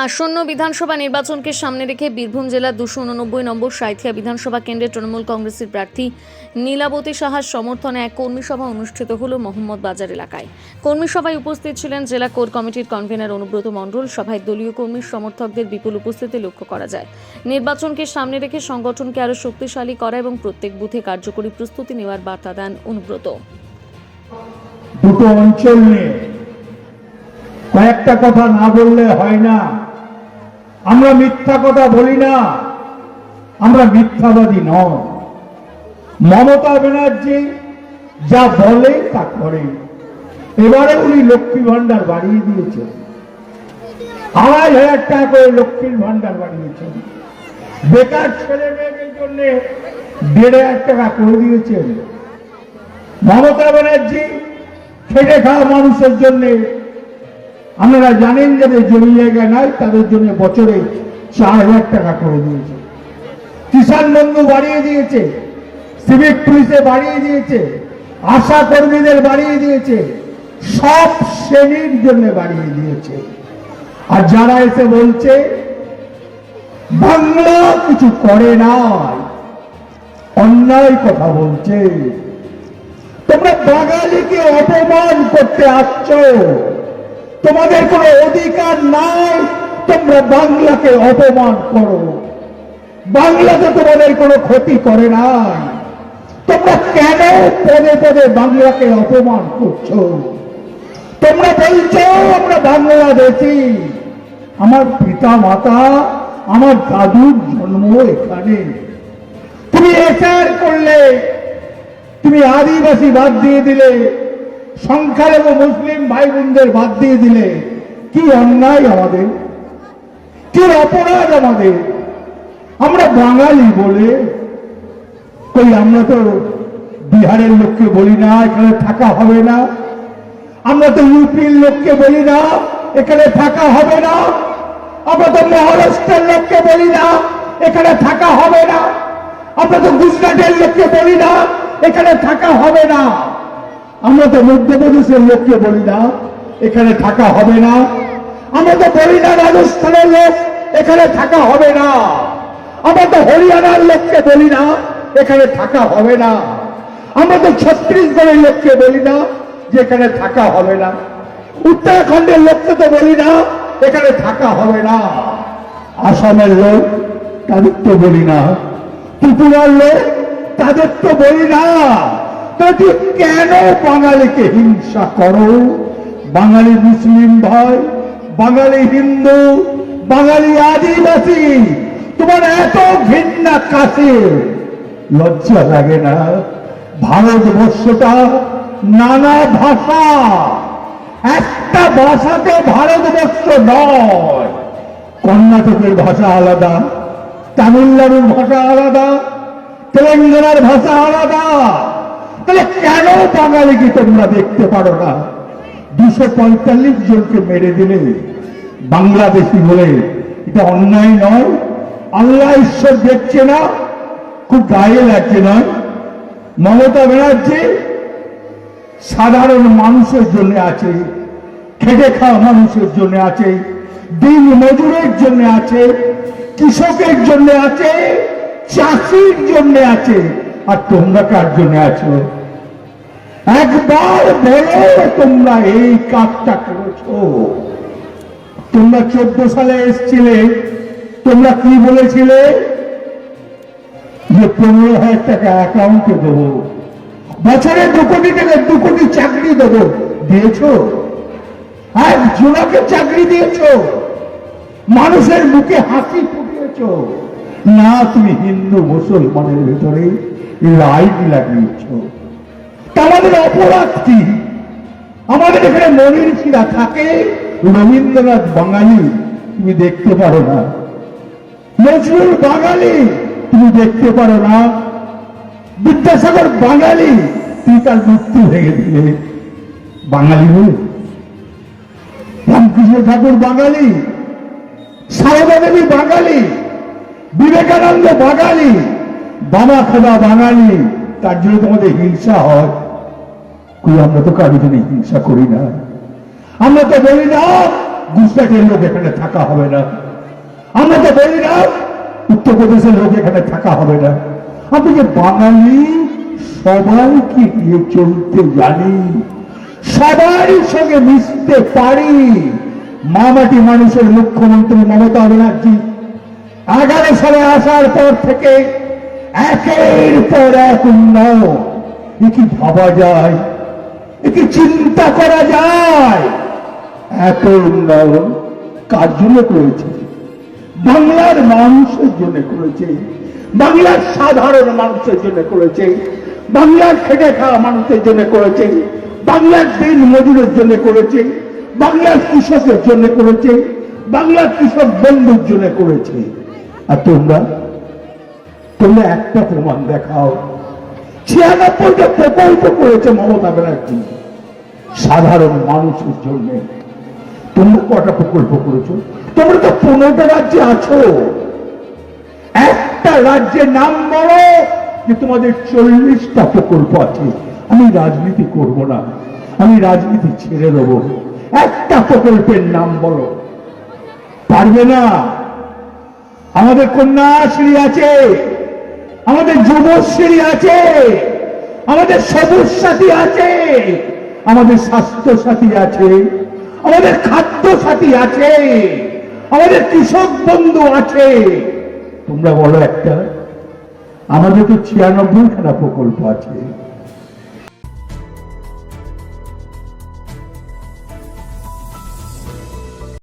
আসন্ন বিধানসভা নির্বাচনকে সামনে রেখে বীরভূম জেলার 289 নম্বর সাঁইথিয়া বিধানসভা কেন্দ্রে তৃণমূল কংগ্রেসের প্রার্থী নীলাবতী সাহার সমর্থনে এক কর্মী সভা অনুষ্ঠিত হল মোহাম্মদ বাজার এলাকায়। কর্মী সভায় উপস্থিত ছিলেন জেলা কোর কমিটির কনভেনর অনুব্রত মণ্ডল। সভায় দলীয় কর্মী সমর্থকদের বিপুল উপস্থিতি লক্ষ্য করা যায়। নির্বাচনকে সামনে রেখে সংগঠনকে আরও শক্তিশালী করা এবং প্রত্যেক বুথে কার্যকরী প্রস্তুতি নেওয়ার বার্তা দেন অনুব্রত। দুটো অঞ্চল নিয়ে কয়েকটা কথা না বললে হয় না। আমরা মিথ্যা কথা বলি না, আমরা মিথ্যাবাদী নয়। মমতা ব্যানার্জি যা বলে তা করে। এবারে উনি লক্ষ্মী ভান্ডার বাড়িয়ে দিয়েছেন, 2,500 টাকা করে লক্ষ্মীর ভান্ডার বাড়িয়েছেন। বেকার ছেলে মেয়েদের জন্য 1,500 টাকা করে দিয়েছেন। মমতা ব্যানার্জি খেটে খাওয়া মানুষের জন্য, আপনারা জানেন যাদের জমি জায়গা নাই তাদের জন্য বছরে 4,000 টাকা করে দিয়েছে। কিষাণ বন্ধু বাড়িয়ে দিয়েছে, সিভিক পুলিশে বাড়িয়ে দিয়েছে, আশা কর্মীদের বাড়িয়ে দিয়েছে, সব শ্রেণীর জন্য বাড়িয়ে দিয়েছে। আর যারা এসে বলছে বাংলা কিছু করে নাই, অন্যায় কথা বলছে। তোমরা বাঙালিকে অপমান করতে আসছো, তোমাদের কোনো অধিকার নাই। তোমরা বাংলাকে অপমান করো, বাংলা তো তোমাদের কোনো ক্ষতি করে নাই। তোমরা কেন পদে পদে বাংলাকে অপমান করছো? তোমরা বলছো আমরা বাংলাদেশী। আমার পিতা মাতা, আমার দাদুর জন্ম এখানে। তুমি এসআর করলে, তুমি আদিবাসী বাদ দিয়ে দিলে, সংখ্যালঘু মুসলিম ভাই বোনদের বাদ দিয়ে দিলে। কি অন্যায় আমাদের, কি অপরাধ আমাদের? আমরা বাঙালি বলে কই আমরা তো বিহারের লোককে বলি না এখানে থাকা হবে না, আমরা তো ইউপির লোককে বলি না এখানে থাকা হবে না, আমরা তো মহারাষ্ট্রের লোককে বলি না এখানে থাকা হবে না, আমরা তো গুজরাটের লোককে বলি না এখানে থাকা হবে না, আমরা তো মধ্যপ্রদেশের লোককে বলি না এখানে থাকা হবে না, আমরা তো বলি না রাজস্থানের লোক এখানে থাকা হবে না, আমরা তো হরিয়ানার লোককে বলি না এখানে থাকা হবে না, আমরা তো ছত্তিশগড়ের লোককে বলি না যে এখানে থাকা হবে না, উত্তরাখণ্ডের লোককে তো বলি না এখানে থাকা হবে না, আসামের লোক তাদের তো বলি না, ত্রিপুরার লোক তাদের তো বলি না। তুমি কেন বাঙালিকে হিংসা করো? বাঙালি মুসলিম ভাই, বাঙালি হিন্দু, বাঙালি আদিবাসী, তোমার এত ঘৃণা কাছে লজ্জা লাগে না? ভারতবর্ষটা নানা ভাষা, একটা ভাষাতে ভারতবর্ষ নয়। কর্ণাটকের ভাষা আলাদা, তামিলনাড়ুর ভাষা আলাদা, তেলেঙ্গানার ভাষা আলাদা। তাহলে কেন বাঙালিকে তোমরা দেখতে পারো না? 245 জনকে মেরে দিলে বাংলাদেশি বলে, এটা অন্যায় নয়? আল্লাহ ঈশ্বর দেখছে না? খুব গায়ে লাগছে নয়? মমতা ব্যানার্জি সাধারণ মানুষের জন্য আছে, খেটে খাওয়া মানুষের জন্য আছে, দিন মজুরের জন্য আছে, কৃষকের জন্য আছে, চাষির জন্য আছে। আর তোমরা কার জন্য আছো? একবার বলো তোমরা এই কাজটা করেছো। তোমরা 14 সালে এসেছিলে, তোমরা কি বলেছিলে? যে 15,000 টাকা অ্যাকাউন্টে দেবো, বছরে 2 কোটি টাকা, 2 কোটি চাকরি দেবো। দিয়েছো? একজনকে চাকরি দিয়েছো? মানুষের মুখে হাসি ফুটিয়েছো? না, তুমি হিন্দু মুসলমানের ভেতরে লাইট লাগিয়েছ। আমাদের অপরাধ কি? আমাদের এখানে মনীষীরা থাকে, রবীন্দ্রনাথ বাঙালি তুমি দেখতে পারো না, নজরুল বাঙালি তুমি দেখতে পারো না, বিদ্যাসাগর বাঙালি তুমি তার মৃত্যু ভেঙে দিলে বাঙালি বলে। রামকৃষ্ণ ঠাকুর বাঙালি, সারদা দেবী বাঙালি, বিবেকানন্দ বাঙালি, বাবা খোদা বাঙালি, তার জন্য তোমাদের হিংসা হয়? আমরা তো কারো জন্য হিংসা করি না। আমরা তো বলি না গুজরাটের লোক এখানে থাকা হবে না, আমরা তো বলি না উত্তরপ্রদেশের লোক এখানে থাকা হবে না। আমি যে বাঙালি সবাইকে নিয়ে চলতে জানি, সবার সঙ্গে মিশতে পারি। মামাটি মানুষের মুখ্যমন্ত্রী মমতা ব্যানার্জি 11 সালে আসার পর থেকে একের পর এক উন্নয়ন, এ কি ভাবা যায়, এ কি চিন্তা করা যায়? এত উন্নয়ন কার জন্য করেছে? বাংলার মানুষের জন্য করেছে, বাংলার সাধারণ মানুষের জন্য করেছে, বাংলার খেটে খাওয়া মানুষের জন্য করেছে, বাংলার দিন মজুরের জন্য করেছে, বাংলার কৃষকের জন্য করেছে, বাংলার কৃষক বন্ধুর জন্য করেছে। আর তোমরা একটা প্রমাণ দেখাও। 96টা প্রকল্প করেছে মমতা ব্যানার্জি সাধারণ মানুষের জন্য। তোমরা কটা প্রকল্প করেছো? তোমরা তো 15টা রাজ্যে আছো। একটা রাজ্যের নাম বলো যে তোমাদের 40টা প্রকল্প আছে। আমি রাজনীতি করব না, আমি রাজনীতি ছেড়ে দেব। একটা প্রকল্পের নাম বলো। পারবে না। আমাদের কন্যাশ্রী আছে, আমাদের যুবশ্রী আছে, আমাদের সবুজ সাথী আছে, আমাদের স্বাস্থ্য সাথী আছে, আমাদের খাদ্য সাথী আছে, আমাদের কৃষক বন্ধু আছে। তোমরা বলো একটা। আমাদের তো 96খানা প্রকল্প আছে।